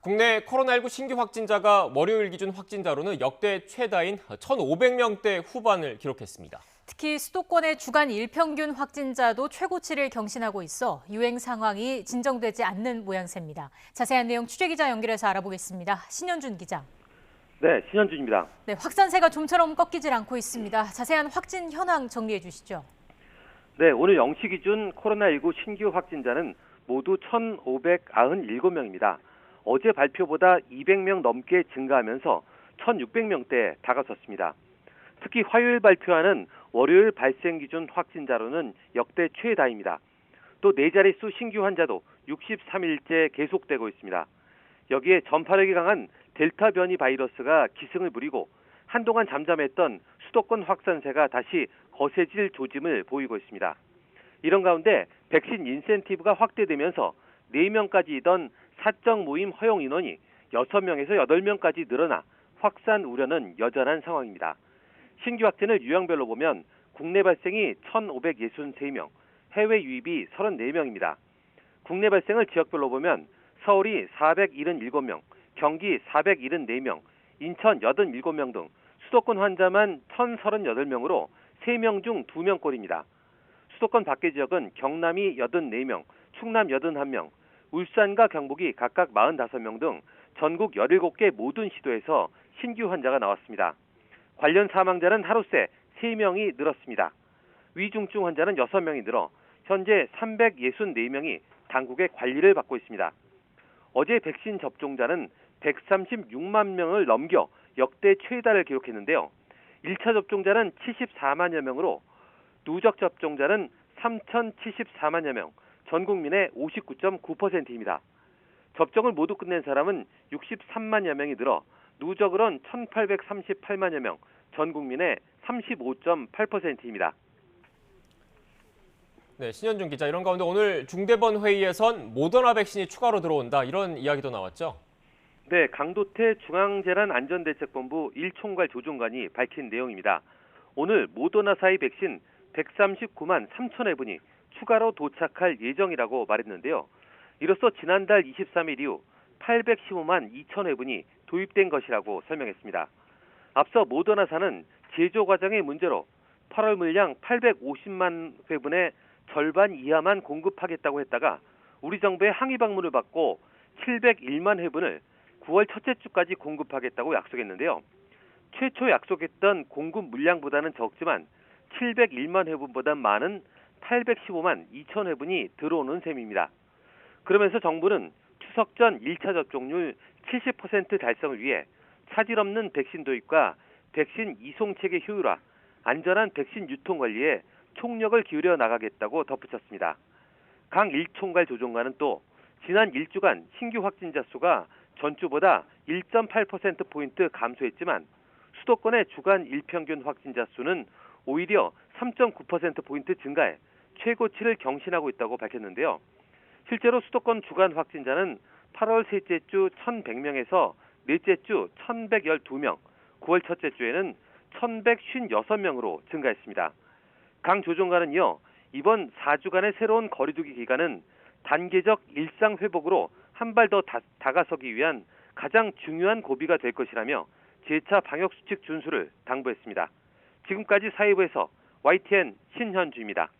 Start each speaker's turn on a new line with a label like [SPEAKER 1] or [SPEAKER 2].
[SPEAKER 1] 국내 코로나19 신규 확진자가 월요일 기준 확진자로는 역대 최다인 1,500명대 후반을 기록했습니다.
[SPEAKER 2] 특히 수도권의 주간 일평균 확진자도 최고치를 경신하고 있어 유행 상황이 진정되지 않는 모양새입니다. 자세한 내용 취재기자 연결해서 알아보겠습니다. 신현준 기자.
[SPEAKER 3] 네, 신현준입니다.
[SPEAKER 2] 네, 확산세가 좀처럼 꺾이질 않고 있습니다. 자세한 확진 현황 정리해 주시죠.
[SPEAKER 3] 네, 오늘 0시 기준 코로나19 신규 확진자는 모두 1,597명입니다. 어제 발표보다 200명 넘게 증가하면서 1,600명대에 다가섰습니다. 특히 화요일 발표하는 월요일 발생 기준 확진자로는 역대 최다입니다. 또 4자릿수 신규 환자도 63일째 계속되고 있습니다. 여기에 전파력이 강한 델타 변이 바이러스가 기승을 부리고 한동안 잠잠했던 수도권 확산세가 다시 거세질 조짐을 보이고 있습니다. 이런 가운데 백신 인센티브가 확대되면서 4명까지이던 사적 모임 허용 인원이 6명에서 8명까지 늘어나 확산 우려는 여전한 상황입니다. 신규 확진을 유형별로 보면 국내 발생이 1,563명, 해외 유입이 34명입니다. 국내 발생을 지역별로 보면 서울이 477명, 경기 474명, 인천 87명 등 수도권 환자만 1,038명으로 3명 중 2명꼴입니다. 수도권 밖의 지역은 경남이 84명, 충남 81명, 울산과 경북이 각각 45명 등 전국 17개 모든 시도에서 신규 환자가 나왔습니다. 관련 사망자는 하루 새 3명이 늘었습니다. 위중증 환자는 6명이 늘어 현재 364명이 당국의 관리를 받고 있습니다. 어제 백신 접종자는 136만 명을 넘겨 역대 최다를 기록했는데요. 1차 접종자는 74만여 명으로 누적 접종자는 3,074만여 명, 전 국민의 59.9%입니다. 접종을 모두 끝낸 사람은 63만여 명이 늘어 누적으론 1,838만여 명, 전 국민의 35.8%입니다.
[SPEAKER 1] 네, 신현준 기자, 이런 가운데 오늘 중대본 회의에선 모더나 백신이 추가로 들어온다, 이런 이야기도 나왔죠?
[SPEAKER 3] 네, 강도태 중앙재난안전대책본부 1총괄 조종관이 밝힌 내용입니다. 오늘 모더나사의 백신 139만 3천 회분이 추가로 도착할 예정이라고 말했는데요. 이로써 지난달 23일 이후 815만 2천 회분이 도입된 것이라고 설명했습니다. 앞서 모더나사는 제조 과정의 문제로 8월 물량 850만 회분의 절반 이하만 공급하겠다고 했다가 우리 정부의 항의 방문을 받고 701만 회분을 9월 첫째 주까지 공급하겠다고 약속했는데요. 최초 약속했던 공급 물량보다는 적지만 701만 회분보다 많은 815만 2천 회분이 들어오는 셈입니다. 그러면서 정부는 추석 전 1차 접종률 70% 달성을 위해 차질 없는 백신 도입과 백신 이송체계 효율화, 안전한 백신 유통 관리에 총력을 기울여 나가겠다고 덧붙였습니다. 강 1총괄 조종관은 또 지난 1주간 신규 확진자 수가 전주보다 1.8%포인트 감소했지만 수도권의 주간 일평균 확진자 수는 오히려 3.9%포인트 증가해 최고치를 경신하고 있다고 밝혔는데요. 실제로 수도권 주간 확진자는 8월 셋째 주 1,100명에서 넷째 주 1,112명, 9월 첫째 주에는 1,156명으로 증가했습니다. 강 조종관은요, 이번 4주간의 새로운 거리두기 기간은 단계적 일상 회복으로 한 발 더 다가서기 위한 가장 중요한 고비가 될 것이라며 재차 방역수칙 준수를 당부했습니다. 지금까지 사회부에서 YTN 신현주입니다.